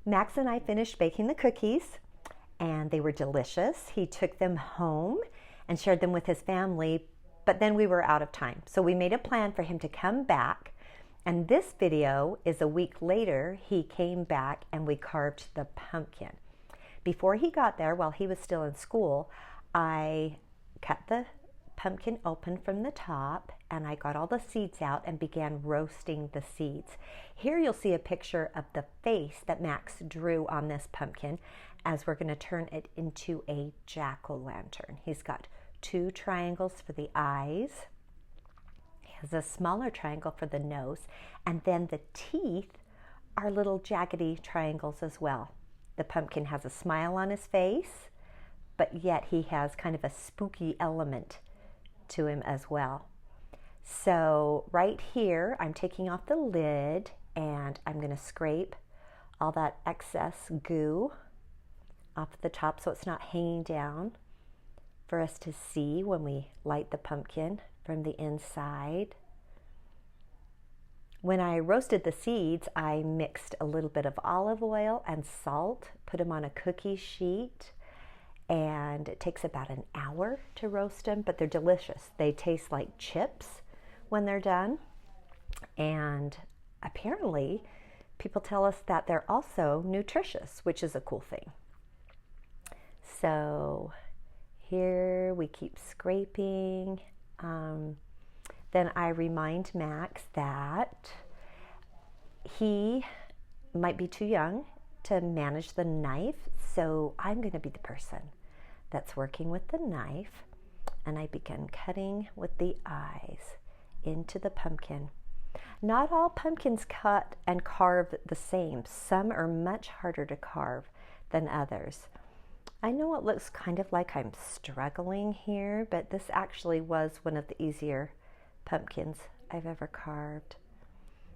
Max and I finished baking the cookies, and they were delicious. He took them home and shared them with his family, but then we were out of time. So we made a plan for him to come back, and this video is a week later. He came back and we carved the pumpkin. Before he got there, while he was still in school, I cut the pumpkin open from the top, and I got all the seeds out and began roasting the seeds. Here you'll see a picture of the face that Max drew on this pumpkin, as we're going to turn it into a jack-o'-lantern. He's got 2 triangles for the eyes. He has a smaller triangle for the nose, and then the teeth are little jaggedy triangles as well. The pumpkin has a smile on his face, but yet he has kind of a spooky element to him as well. So right here, I'm taking off the lid and I'm going to scrape all that excess goo off the top so it's not hanging down for us to see when we light the pumpkin from the inside. When I roasted the seeds, I mixed a little bit of olive oil and salt, put them on a cookie sheet, and it takes about an hour to roast them, but they're delicious. They taste like chips when they're done, and apparently people tell us that they're also nutritious, which is a cool thing. So here we keep scraping. Then I remind Max that he might be too young to manage the knife, so I'm going to be the person that's working with the knife, and I begin cutting with the eyes into the pumpkin. Not all pumpkins cut and carve the same. Some are much harder to carve than others. I know it looks kind of like I'm struggling here, but this actually was one of the easier pumpkins I've ever carved.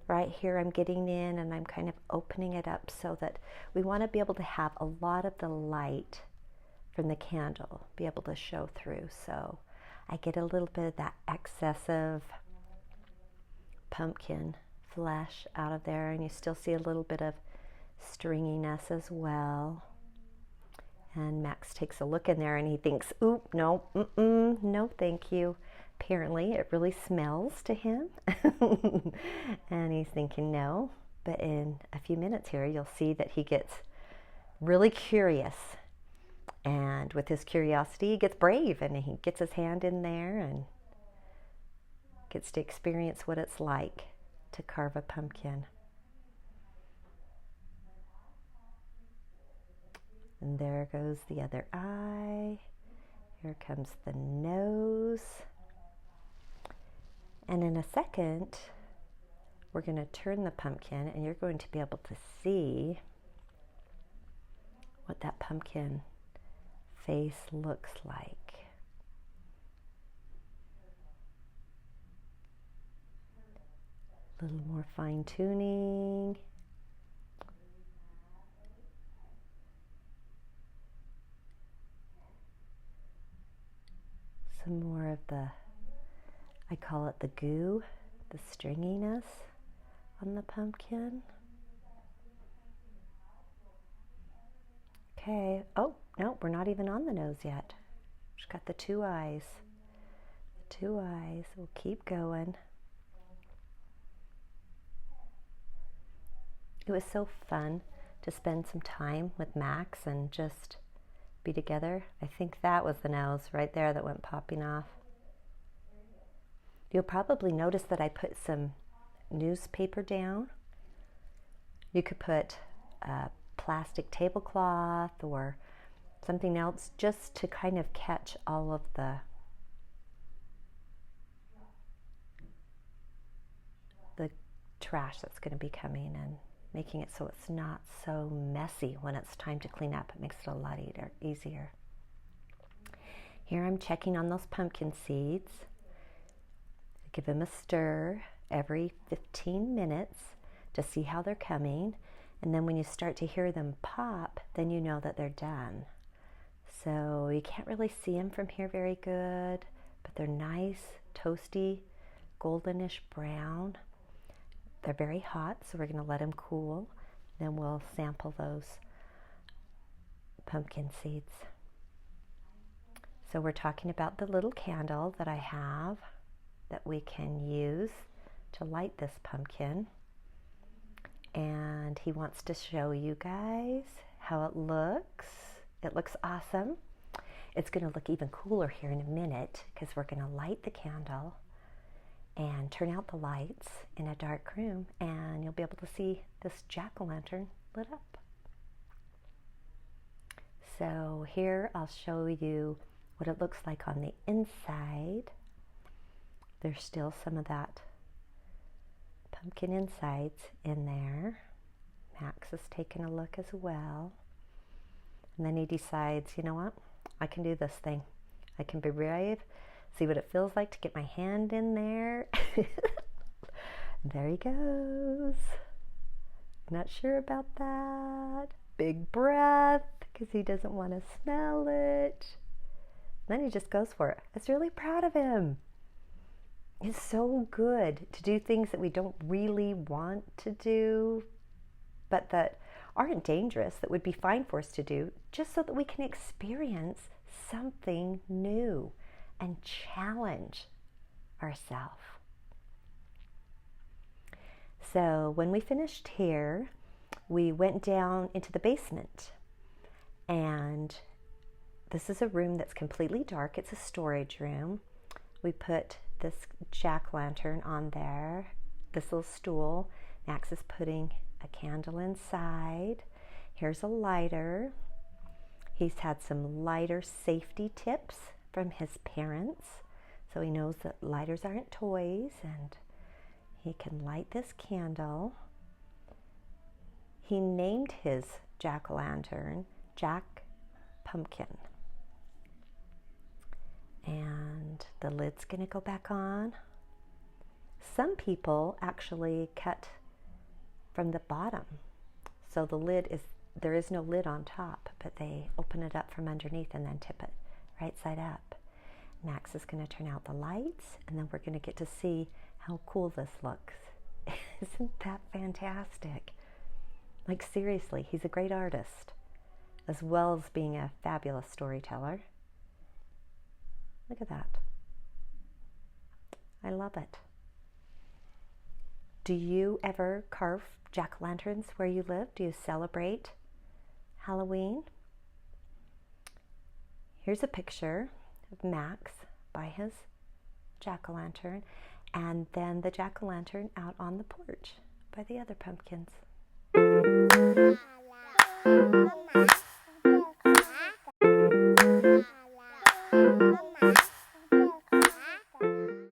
Right here I'm getting in and I'm kind of opening it up so that we want to be able to have a lot of the light from the candle be able to show through. So I get a little bit of that excessive pumpkin flesh out of there, and you still see a little bit of stringiness as well. And Max takes a look in there and he thinks, "Ooh, no, no, thank you." Apparently it really smells to him. And he's thinking no, but in a few minutes here you'll see that he gets really curious, and with his curiosity he gets brave, and he gets his hand in there and gets to experience what it's like to carve a pumpkin. And there goes the other eye. Here comes the nose. And in a second, we're going to turn the pumpkin, and you're going to be able to see what that pumpkin face looks like. A little more fine tuning. Some more of the, I call it the goo, the stringiness on the pumpkin. Okay, oh, no, we're not even on the nose yet. Just got the 2 eyes. The 2 eyes, we'll keep going. It was so fun to spend some time with Max and just be together. I think that was the nose right there that went popping off. You'll probably notice that I put some newspaper down. You could put a plastic tablecloth or something else just to kind of catch all of the trash that's going to be coming, and making it so it's not so messy when it's time to clean up. It makes it a lot easier. Here I'm checking on those pumpkin seeds. Give them a stir every 15 minutes to see how they're coming. And then when you start to hear them pop, then you know that they're done. So you can't really see them from here very good, but they're nice, toasty, goldenish brown. They're very hot, so we're going to let them cool. Then we'll sample those pumpkin seeds. So we're talking about the little candle that I have that we can use to light this pumpkin. And he wants to show you guys how it looks. It looks awesome. It's going to look even cooler here in a minute because we're going to light the candle and turn out the lights in a dark room, and you'll be able to see this jack-o'-lantern lit up. So here I'll show you what it looks like on the inside. There's still some of that pumpkin insides in there. Max is taking a look as well. And then he decides, you know what? I can do this thing. I can be brave, see what it feels like to get my hand in there. There he goes. Not sure about that. Big breath, because he doesn't want to smell it. Then he just goes for it. I was really proud of him. It's so good to do things that we don't really want to do, but that aren't dangerous, that would be fine for us to do, just so that we can experience something new and challenge ourselves. So when we finished here, we went down into the basement, and this is a room that's completely dark. It's a storage room. We put this jack-lantern on there, this little stool. Max is putting a candle inside. Here's a lighter. He's had some lighter safety tips from his parents, so he knows that lighters aren't toys, and he can light this candle. He named his jack-o'-lantern Jack Pumpkin. And the lid's going to go back on. Some people actually cut from the bottom, so the lid is, there is no lid on top, but they open it up from underneath and then tip it right side up. Max is going to turn out the lights, and then we're going to get to see how cool this looks. Isn't that fantastic? Like, seriously, he's a great artist, as well as being a fabulous storyteller. Look at that. I love it. Do you ever carve jack-o'-lanterns where you live? Do you celebrate Halloween? Here's a picture of Max by his jack-o'-lantern, and then the jack-o'-lantern out on the porch by the other pumpkins.